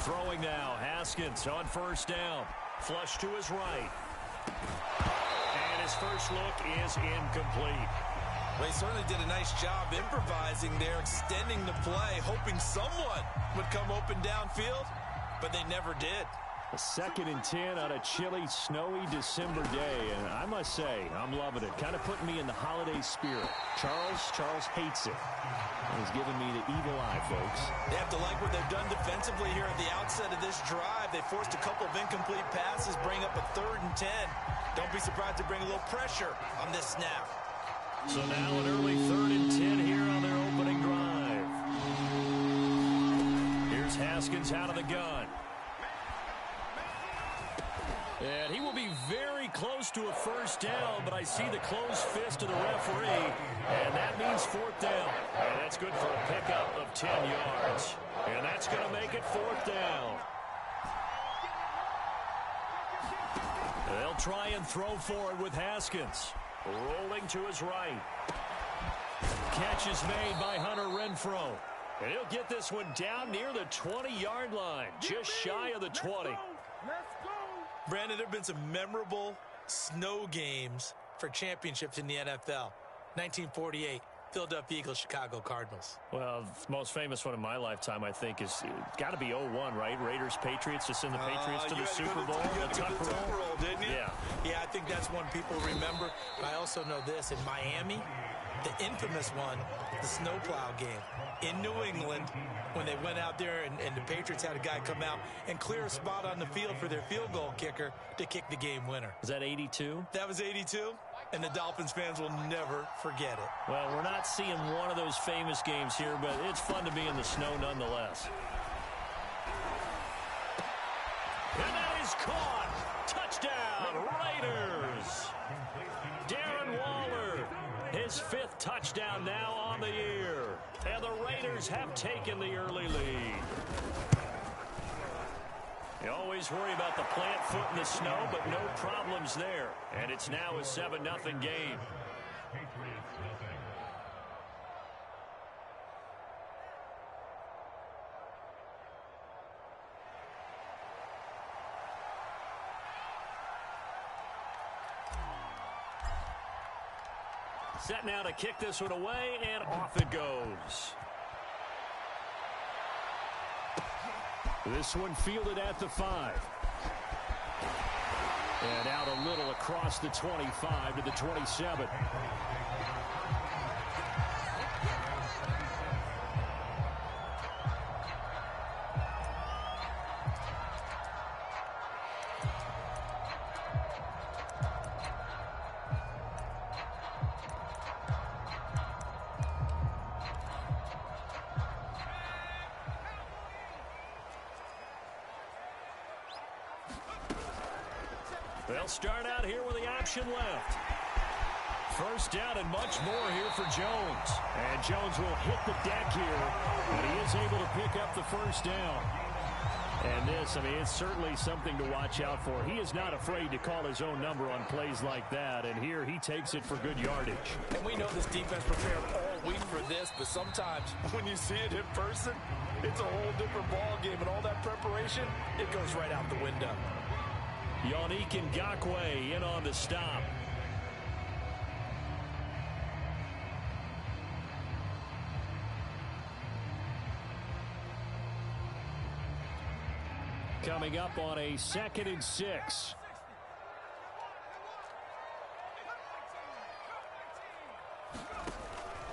Throwing now, Haskins on first down. Flush to his right. And his first look is incomplete. Well, he certainly did a nice job improvising there, extending the play, hoping someone would come open downfield, but they never did. A 2nd and 10 on a chilly, snowy December day, and I must say, I'm loving it. Kind of putting me in the holiday spirit. Charles hates it. He's giving me the evil eye, folks. They have to like what they've done defensively here at the outset of this drive. They forced a couple of incomplete passes, bring up a 3rd and 10. Don't be surprised to bring a little pressure on this snap. So now an early 3rd and 10 here on their opening drive. Here's Haskins out of the gun. And he will be very close to a first down, but I see the closed fist of the referee, and that means 4th down. And that's good for a pickup of 10 yards. And that's going to make it 4th down. They'll try and throw for it with Haskins. Rolling to his right. Catch is made by Hunter Renfrow. And he'll get this one down near the 20-yard line, just shy of the 20. Brandon, there have been some memorable snow games for championships in the NFL. 1948, Philadelphia Eagles, Chicago Cardinals. Well, the most famous one in my lifetime, I think, is got to be 01, right? Raiders, Patriots, to send the Patriots to the Super Bowl. The Tuck roll, didn't you? Yeah. Yeah, I think that's one people remember. But I also know this. In Miami, the infamous one, the snowplow game. In New England, when they went out there and the Patriots had a guy come out and clear a spot on the field for their field goal kicker to kick the game winner. Is that 82? That was 82, and the Dolphins fans will never forget it. Well, we're not seeing one of those famous games here, but it's fun to be in the snow nonetheless. And that is caught. Touchdown, Raiders. Darren Waller, his 5th touchdown now on the year. And the Raiders have taken the early lead. You always worry about the plant foot in the snow, but no problems there. And it's now a 7-0 game. Set now to kick this one away, and off it goes. This one fielded at the 5. And out a little across the 25 to the 27. They'll start out here with the option left. First down and much more here for Jones. And Jones will hit the deck here, but he is able to pick up the first down. And this, I mean, it's certainly something to watch out for. He is not afraid to call his own number on plays like that, and here he takes it for good yardage. And we know this defense prepared all week for this, but sometimes when you see it in person, it's a whole different ball game, and all that preparation, it goes right out the window. Yannick Ngakoue in on the stop. Coming up on a 2nd and 6.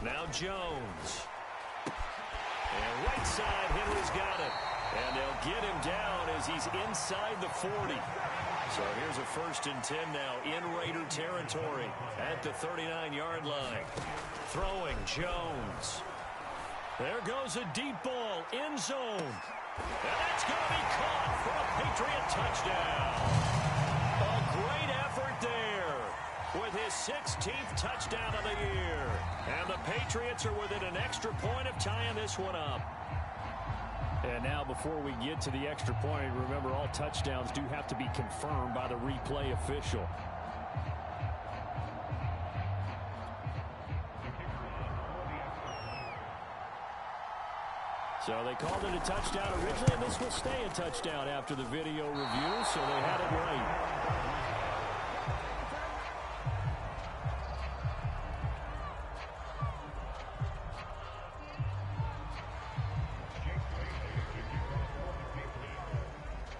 Now Jones. And right side, Henry's got it. And they'll get him down as he's inside the 40. So here's a 1st and 10 now in Raider territory at the 39-yard line. Throwing Jones. There goes a deep ball, end zone. And that's going to be caught for a Patriot touchdown. A great effort there with his 16th touchdown of the year. And the Patriots are within an extra point of tying this one up. And now before we get to the extra point, remember all touchdowns do have to be confirmed by the replay official. So they called it a touchdown originally, and this will stay a touchdown after the video review, so they had it right.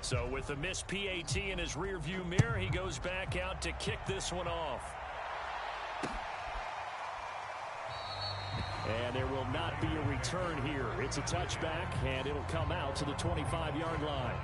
So with the missed PAT in his rearview mirror, he goes back out to kick this one off. And there will not be a return here. It's a touchback, and it'll come out to the 25-yard line.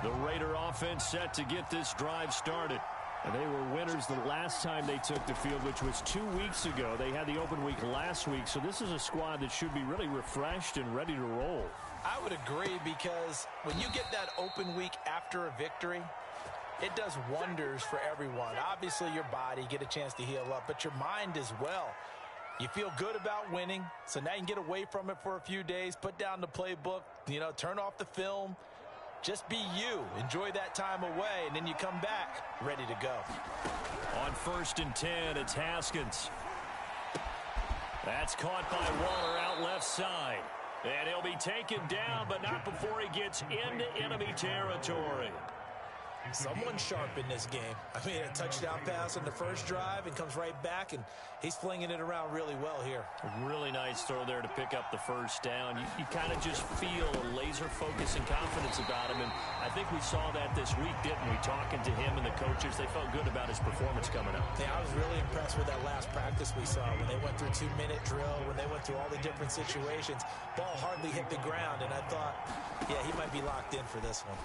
The Raider offense set to get this drive started. And they were winners the last time they took the field, which was 2 weeks ago. They had the open week last week, so this is a squad that should be really refreshed and ready to roll. I would agree, because when you get that open week after a victory, it does wonders for everyone. Obviously, your body, get a chance to heal up, but your mind as well. You feel good about winning, so now you can get away from it for a few days, put down the playbook, turn off the film. Just be you. Enjoy that time away, and then you come back ready to go. On 1st and 10, it's Haskins. That's caught by Waller out left side. And he'll be taken down, but not before he gets into enemy territory. Someone sharp in this game. I mean, a touchdown pass on the first drive and comes right back, and he's flinging it around really well here. A really nice throw there to pick up the first down. You kind of just feel a laser focus and confidence about him, and I think we saw that this week, didn't we? Talking to him and the coaches, they felt good about his performance coming up. Yeah, I was really impressed with that last practice we saw when they went through 2-minute drill, when they went through all the different situations. Ball hardly hit the ground, and I thought, yeah, he might be locked in for this one.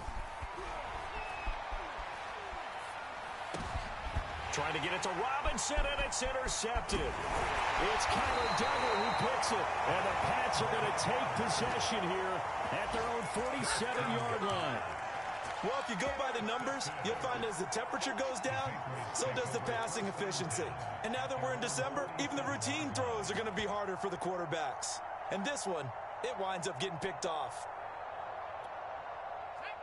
Trying to get it to Robinson, and it's intercepted. It's Kyler Duggar who picks it, and the Pats are going to take possession here at their own 47-yard line. Well, if you go by the numbers, you'll find as the temperature goes down, so does the passing efficiency. And now that we're in December, even the routine throws are going to be harder for the quarterbacks. And this one, it winds up getting picked off.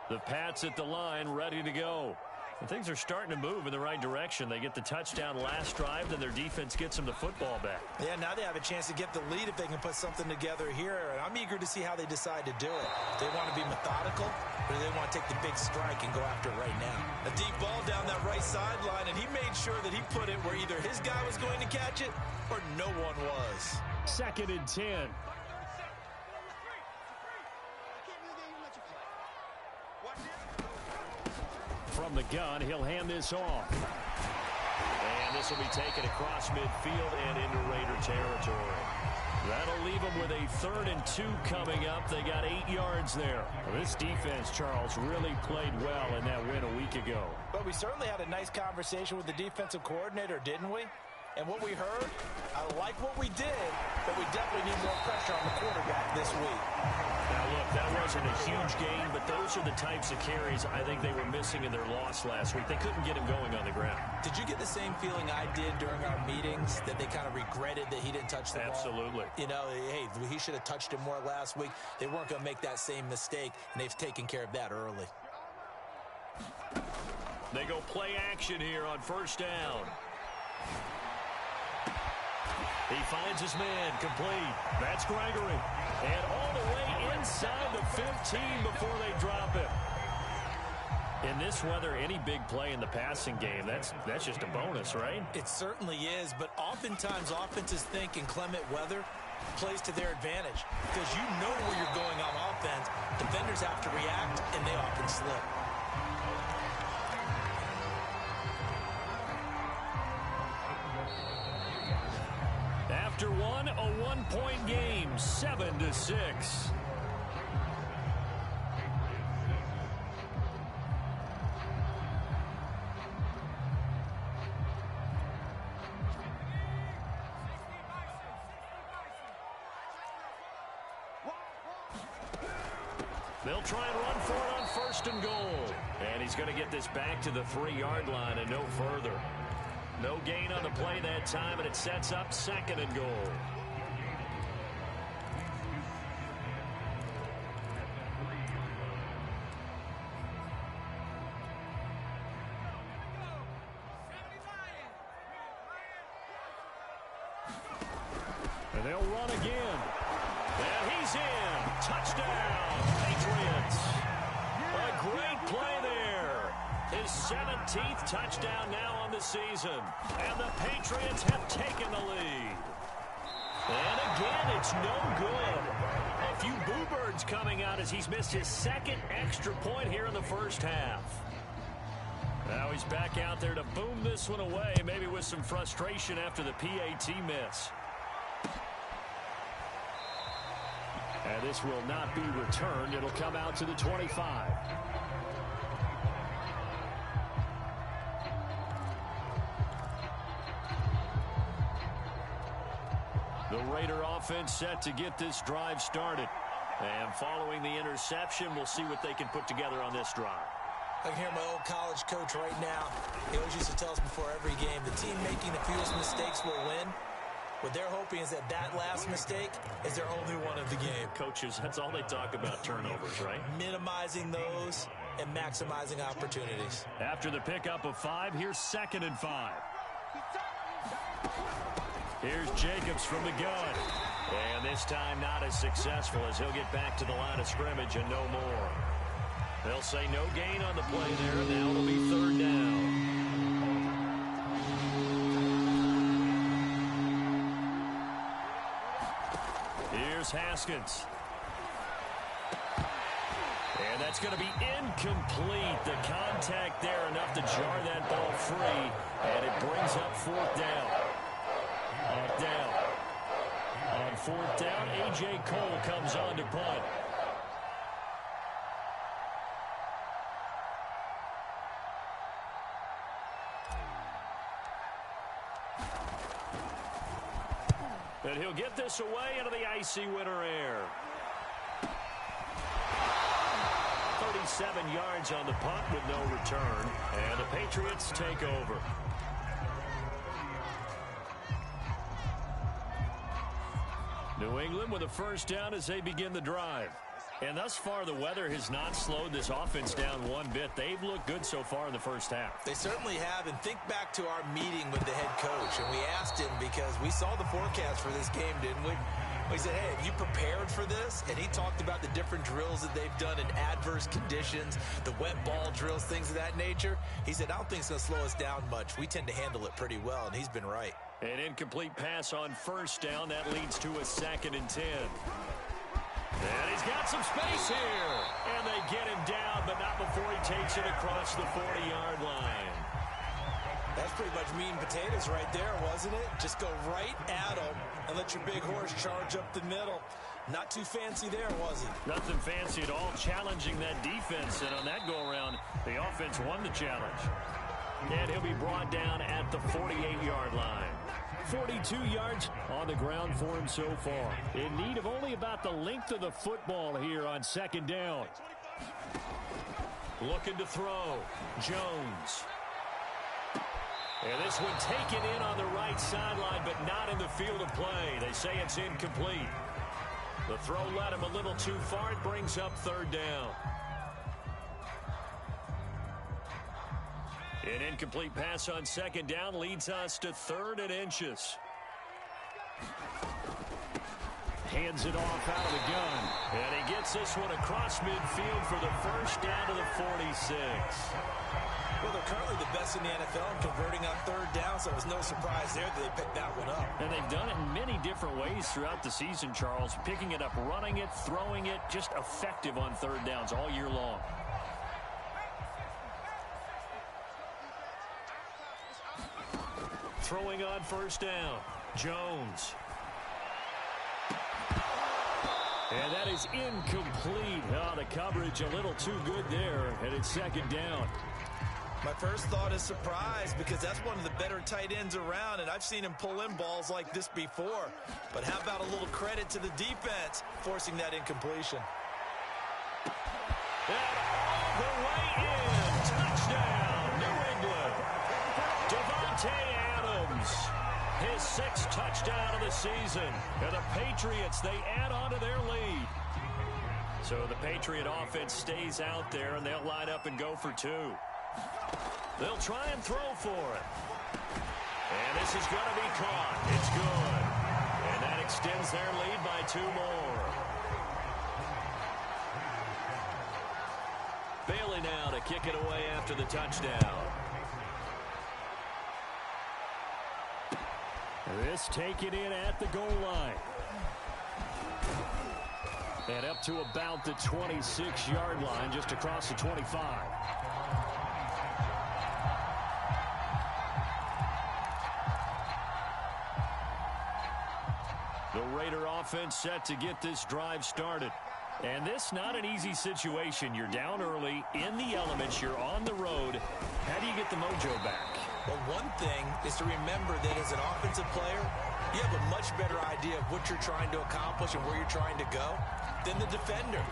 The Pats at the line, ready to go. And things are starting to move in the right direction. They get the touchdown last drive, then their defense gets them the football back. Yeah, now they have a chance to get the lead if they can put something together here. And I'm eager to see how they decide to do it. Do they want to be methodical, or do they want to take the big strike and go after it right now? A deep ball down that right sideline, and he made sure that he put it where either his guy was going to catch it or no one was. 2nd and 10. From the gun, he'll hand this off. And this will be taken across midfield and into Raider territory. That'll leave them with a 3rd and 2 coming up. They got 8 yards there. Well, this defense, Charles, really played well in that win a week ago. But we certainly had a nice conversation with the defensive coordinator, didn't we? And what we heard, I like what we did, but we definitely need more pressure on the quarterback this week. Now, look, that wasn't a huge game, but those are the types of carries I think they were missing in their loss last week. They couldn't get him going on the ground. Did you get the same feeling I did during our meetings, that they kind of regretted that he didn't touch the ball? Absolutely. You know, hey, he should have touched it more last week. They weren't going to make that same mistake, and they've taken care of that early. They go play action here on 1st down. He finds his man, complete. That's Gregory. And all the way inside the 15 before they drop it. In this weather, any big play in the passing game, that's just a bonus, right? It certainly is, but oftentimes offenses think inclement weather plays to their advantage, because you know where you're going on offense. Defenders have to react, and they often slip. After one, a one-point game, 7-6. They'll try and run for it on 1st and goal. And he's going to get this back to the 3-yard line and no further. No gain on the play that time, and it sets up 2nd and goal. And they'll run again. And he's in. Touchdown, Patriots. A great play there. His 17th touchdown now on the season. And the Patriots have taken the lead. And again, it's no good. A few boo birds coming out as he's missed his second extra point here in the first half. Now he's back out there to boom this one away, maybe with some frustration after the PAT miss. And this will not be returned. It'll come out to the 25. The Raider offense set to get this drive started. And following the interception, we'll see what they can put together on this drive. I can hear my old college coach right now. He always used to tell us before every game, the team making the fewest mistakes will win. What they're hoping is that that last mistake is their only one of the game. Coaches, that's all they talk about, turnovers, right? Minimizing those and maximizing opportunities. After the pickup of 5, here's 2nd and 5. Here's Jacobs from the gun. And this time not as successful as he'll get back to the line of scrimmage and no more. They'll say no gain on the play there. Now it'll be 3rd down. Here's Haskins. And that's going to be incomplete. The contact there enough to jar that ball free. And it brings up 4th down. On 4th down, A.J. Cole comes on to punt. And he'll get this away into the icy winter air. 37 yards on the punt with no return. And the Patriots take over. New England with a 1st down as they begin the drive. And thus far, the weather has not slowed this offense down one bit. They've looked good so far in the first half. They certainly have. And think back to our meeting with the head coach. And we asked him because we saw the forecast for this game, didn't we? We said, hey, have you prepared for this? And he talked about the different drills that they've done in adverse conditions, the wet ball drills, things of that nature. He said, I don't think it's going to slow us down much. We tend to handle it pretty well, and he's been right. An incomplete pass on 1st down. That leads to a 2nd and 10. And he's got some space here. And they get him down, but not before he takes it across the 40-yard line. That's pretty much meat and potatoes right there, wasn't it? Just go right at him and let your big horse charge up the middle. Not too fancy there, was it? Nothing fancy at all, challenging that defense. And on that go-around, the offense won the challenge. And he'll be brought down at the 48-yard line. 42 yards on the ground for him so far. In need of only about the length of the football here on 2nd down. Looking to throw. Jones. And this one taken in on the right sideline, but not in the field of play. They say it's incomplete. The throw led him a little too far. It brings up 3rd down. An incomplete pass on 2nd down leads us to 3rd and inches. Hands it off out of the gun. And he gets this one across midfield for the 1st down to the 46. Well, they're currently the best in the NFL in converting on 3rd down, so it was no surprise there that they picked that one up. And they've done it in many different ways throughout the season, Charles. Picking it up, running it, throwing it, just effective on 3rd downs all year long. Throwing on 1st down, Jones. And that is incomplete. Oh, the coverage a little too good there, and it's 2nd down. My first thought is surprise because that's one of the better tight ends around, and I've seen him pull in balls like this before. But how about a little credit to the defense forcing that incompletion? And all the way in. Touchdown, New England. Devontae Adams, his 6th touchdown of the season. And the Patriots, they add on to their lead. So the Patriot offense stays out there, and they'll line up and go for 2. They'll try and throw for it. And this is going to be caught. It's good. And that extends their lead by 2 more. Bailey now to kick it away after the touchdown. This taken in at the goal line. And up to about the 26-yard line, just across the 25. The Raider offense set to get this drive started. And this not an easy situation. You're down early, in the elements, you're on the road. How do you get the mojo back? Well, one thing is to remember that as an offensive player, you have a much better idea of what you're trying to accomplish and where you're trying to go than the defender.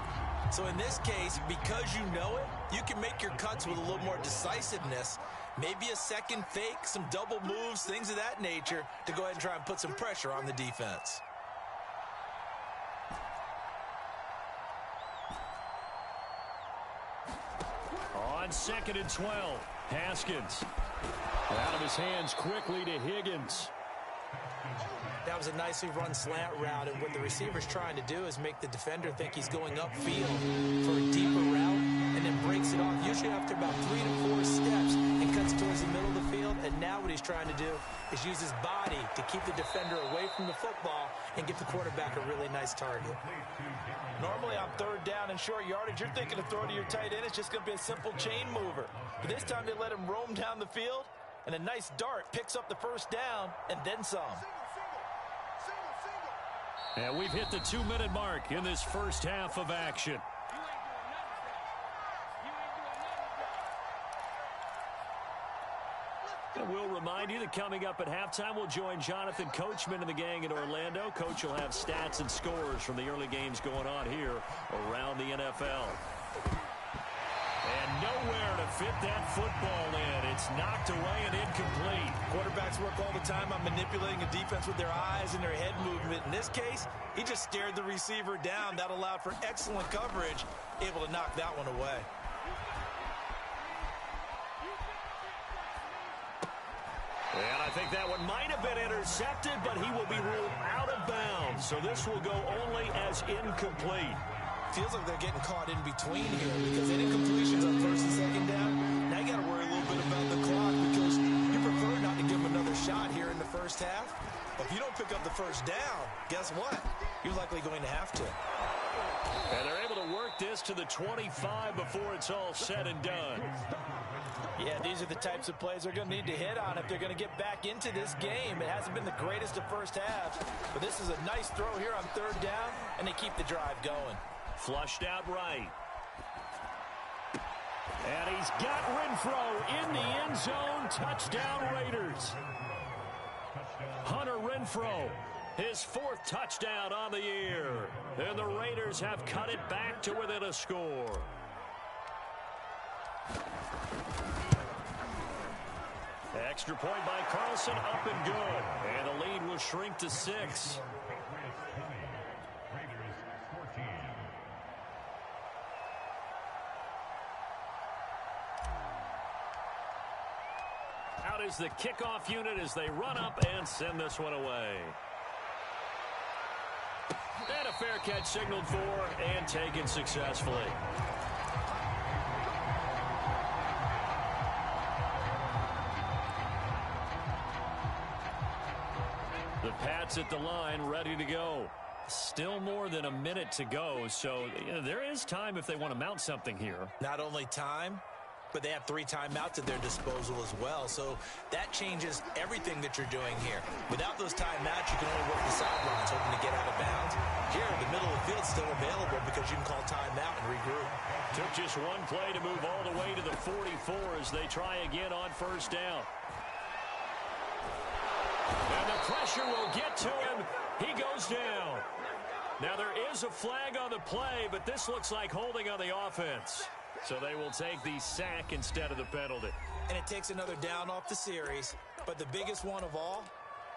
So in this case, because you know it, you can make your cuts with a little more decisiveness, maybe a second fake, some double moves, things of that nature, to go ahead and try and put some pressure on the defense. On 2nd and 12, Haskins. Out of his hands quickly to Higgins. That was a nicely run slant route, and what the receiver's trying to do is make the defender think he's going upfield for a deeper route, and then breaks it off, usually after about 3 to 4 steps, and cuts towards the middle of the field. And now what he's trying to do is use his body to keep the defender away from the football and give the quarterback a really nice target. Normally on 3rd down and short yardage, you're thinking of throwing to your tight end. It's just going to be a simple chain mover. But this time they let him roam down the field, and a nice dart picks up the 1st down and then some. And we've hit the 2-minute mark in this first half of action. And we'll remind you that coming up at halftime, we'll join Jonathan Coachman and the gang in Orlando. Coach will have stats and scores from the early games going on here around the NFL. And nowhere to fit that football in. It's knocked away and incomplete. Quarterbacks work all the time on manipulating a defense with their eyes and their head movement. In this case, he just stared the receiver down. That allowed for excellent coverage, able to knock that one away. And I think that one might have been intercepted, but he will be ruled out of bounds. So this will go only as incomplete. Feels like they're getting caught in between here, because any completions on 1st and 2nd down, now you got to worry a little bit about the clock, because you prefer not to give them another shot here in the 1st half. But if you don't pick up the 1st down, guess what? You're likely going to have to. And they're able to work this to the 25 before it's all said and done. Yeah, these are the types of plays they're going to need to hit on if they're going to get back into this game. It hasn't been the greatest of 1st halves, but this is a nice throw here on 3rd down, and they keep the drive going. Flushed out right. And he's got Renfro in the end zone. Touchdown Raiders. Hunter Renfro, his 4th touchdown on the year. And the Raiders have cut it back to within a score. Extra point by Carlson, up and good. And the lead will shrink to 6. Out is the kickoff unit as they run up and send this one away. And a fair catch signaled for and taken successfully. The Pats at the line, ready to go. Still more than a minute to go, so there is time if they want to mount something here. Not only time, but they have 3 timeouts at their disposal as well. So that changes everything that you're doing here. Without those timeouts, you can only work the sidelines, hoping to get out of bounds. Here, the middle of the field's still available because you can call timeout and regroup. Took just one play to move all the way to the 44 as they try again on 1st down. And the pressure will get to him. He goes down. Now there is a flag on the play, but this looks like holding on the offense. So they will take the sack instead of the penalty. And it takes another down off the series. But the biggest one of all,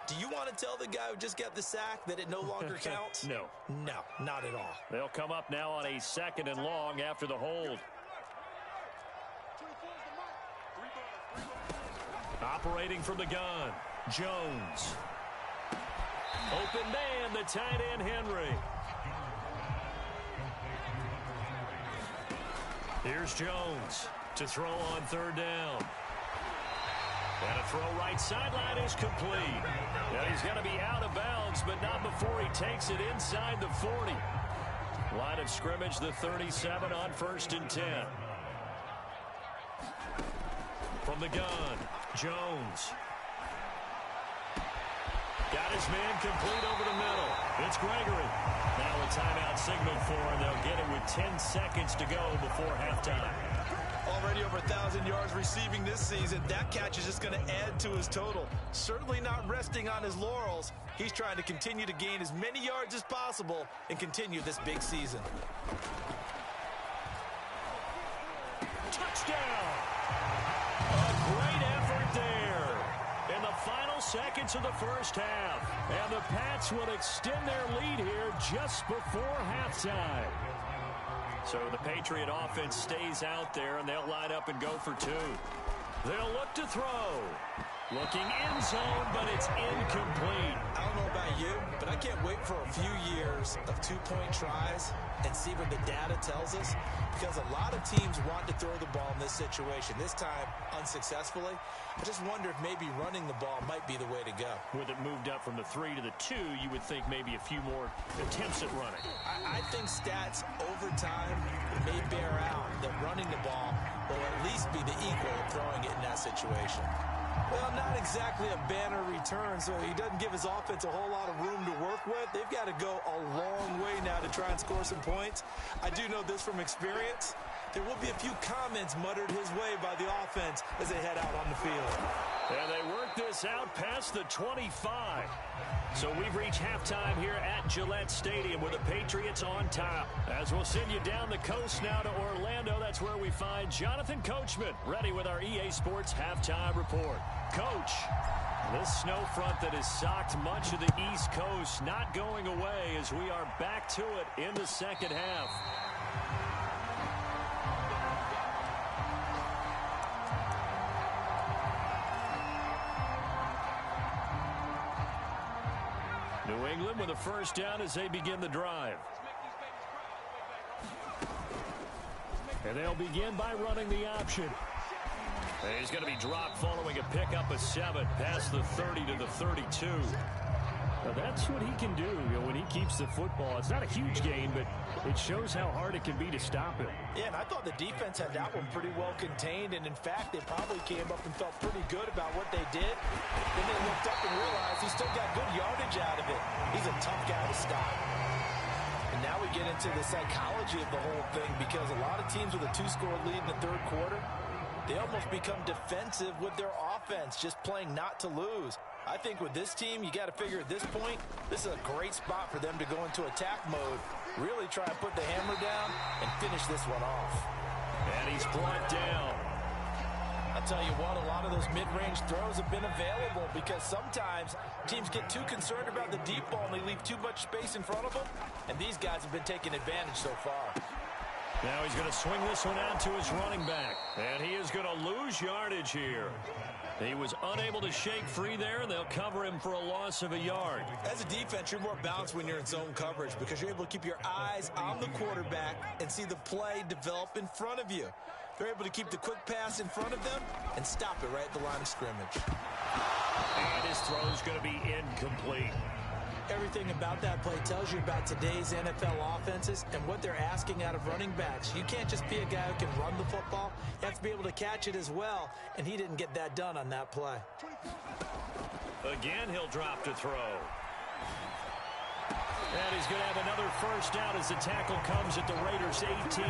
do you want to tell the guy who just got the sack that it no longer counts? No. No, not at all. They'll come up now on a 2nd and long after the hold. Operating from the gun, Jones. Open man, the tight end, Henry. Here's Jones to throw on third down. And a throw right sideline is complete. Now he's going to be out of bounds, but not before he takes it inside the 40. Line of scrimmage, the 37 on 1st and 10. From the gun, Jones. Got his man complete over the middle. It's Gregory. Now a timeout signal for him. They'll get it with 10 seconds to go before halftime. Already over 1,000 yards receiving this season. That catch is just going to add to his total. Certainly not resting on his laurels. He's trying to continue to gain as many yards as possible and continue this big season. Touchdown! A great effort there in the final seconds of the first half. And the Pats will extend their lead here just before halftime. So the Patriot offense stays out there, and they'll line up and go for two. They'll look to throw. Looking end zone, but it's incomplete. I don't know about you, but I can't wait for a few years of two-point tries and see what the data tells us, because a lot of teams want to throw the ball in this situation. This time, unsuccessfully. I just wonder if maybe running the ball might be the way to go. With it moved up from the 3 to the 2, you would think maybe a few more attempts at running. I think stats over time may bear out that running the ball will at least be the equal of throwing it in that situation. Well, not exactly a banner return, so he doesn't give his offense a whole lot of room to work with. They've got to go a long way now to try and score some points. I do know this from experience. There will be a few comments muttered his way by the offense as they head out on the field. And they work this out past the 25. So we've reached halftime here at Gillette Stadium with the Patriots on top. As we'll send you down the coast now to Orlando, that's where we find Jonathan Coachman ready with our EA Sports halftime report. Coach, this snow front that has socked much of the East Coast not going away as we are back to it in the second half. New England with a first down as they begin the drive. And they'll begin by running the option. And he's going to be dropped following a pickup of 7 past the 30 to the 32. Now that's what he can do, when he keeps the football. It's not a huge gain, but it shows how hard it can be to stop him. Yeah, and I thought the defense had that one pretty well contained, and in fact, they probably came up and felt pretty good about what they did. Then they looked up and realized he still got good yardage out of it. He's a tough guy to stop. And now we get into the psychology of the whole thing, because a lot of teams with a 2-score lead in the third quarter, they almost become defensive with their offense, just playing not to lose. I think with this team, you got to figure at this point, this is a great spot for them to go into attack mode, really try to put the hammer down and finish this one off. And he's brought down. I'll tell you what, a lot of those mid-range throws have been available because sometimes teams get too concerned about the deep ball and they leave too much space in front of them, and these guys have been taking advantage so far. Now he's going to swing this one out to his running back, and he is going to lose yardage here. He was unable to shake free there, and they'll cover him for a loss of a yard. As a defense, you're more balanced when you're in zone coverage because you're able to keep your eyes on the quarterback and see the play develop in front of you. They're able to keep the quick pass in front of them and stop it right at the line of scrimmage. And his throw is going to be incomplete. Everything about that play tells you about today's NFL offenses and what they're asking out of running backs. You can't just be a guy who can run the football. You have to be able to catch it as well, and he didn't get that done on that play. Again, he'll drop to throw. And he's going to have another first down as the tackle comes at the Raiders' 18.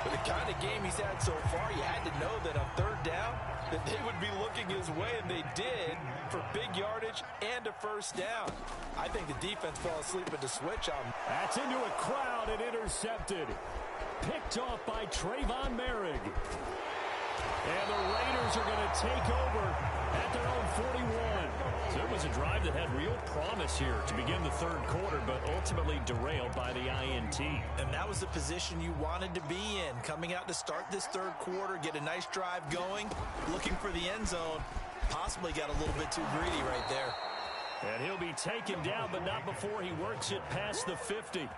With the kind of game he's had so far, you had to know that on third down, that they would be looking his way, and they did, for big yardage and a first down. I think the defense fell asleep at the switch on him. That's into a crowd and intercepted. Picked off by Trayvon Merrick. And the Raiders are going to take over at their own 41. So it was a drive that had real promise here to begin the third quarter, but ultimately derailed by the INT. And that was the position you wanted to be in, coming out to start this third quarter, get a nice drive going, looking for the end zone. Possibly got a little bit too greedy right there. And he'll be taken down, but not before he works it past the 50.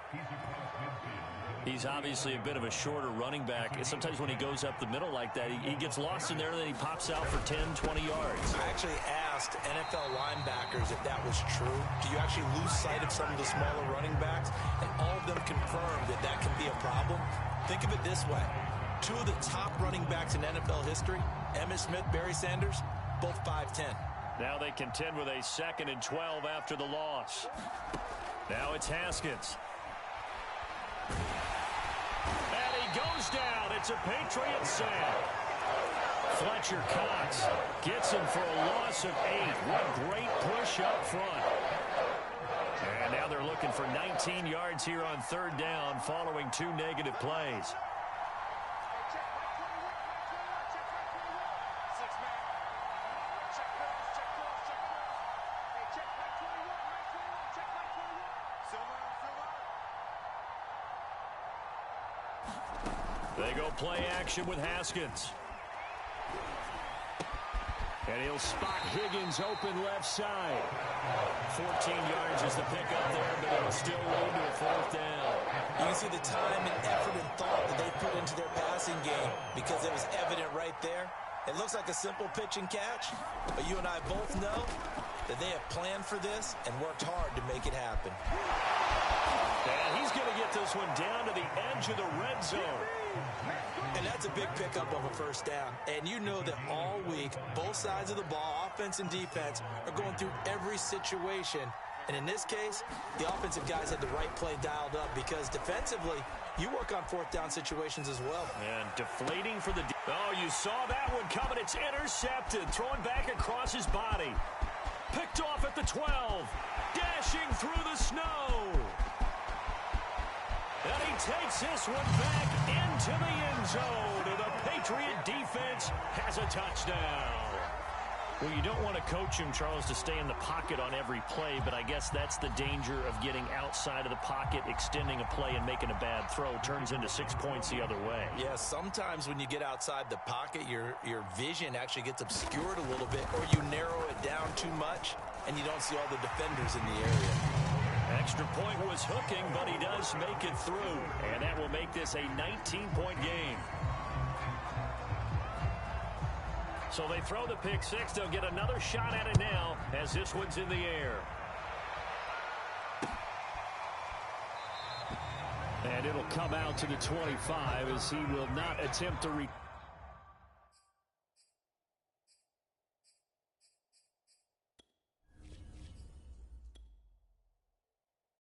He's obviously a bit of a shorter running back. Sometimes when he goes up the middle like that, he gets lost in there, and then he pops out for 10, 20 yards. I actually asked NFL linebackers if that was true. Do you actually lose sight of some of the smaller running backs? And all of them confirmed that that can be a problem. Think of it this way. Two of the top running backs in NFL history, Emmitt Smith, Barry Sanders, both 5'10". Now they contend with a 2nd and 12 after the loss. Now it's Haskins. And he goes down. It's a Patriot sack. Fletcher Cox gets him for a loss of 8. What great push up front. And now they're looking for 19 yards here on 3rd down following 2 negative plays. They go play action with Haskins. And he'll spot Higgins open left side. 14 yards is the pickup there, but it'll still lead to a 4th down. You can see the time and effort and thought that they put into their passing game because it was evident right there. It looks like a simple pitch and catch, but you and I both know that they have planned for this and worked hard to make it happen. And he's going to get this one down to the edge of the red zone. And that's a big pickup of a 1st down. And you know that all week, both sides of the ball, offense and defense, are going through every situation. And in this case, the offensive guys had the right play dialed up because defensively, you work on 4th down situations as well. And deflating for the... Oh, you saw that one coming. It's intercepted. Thrown back across his body. Picked off at the 12. Dashing through the snow. And he takes this one back into the end zone. And the Patriot defense has a touchdown. Well, you don't want to coach him, Charles, to stay in the pocket on every play, but I guess that's the danger of getting outside of the pocket, extending a play, and making a bad throw. Turns into 6 points the other way. Yeah, sometimes when you get outside the pocket, your vision actually gets obscured a little bit, or you narrow it down too much, and you don't see all the defenders in the area. Extra point was hooking, but he does make it through. And that will make this a 19-point game. So they throw the pick 6. They'll get another shot at it now as this one's in the air. And it'll come out to the 25 as he will not attempt to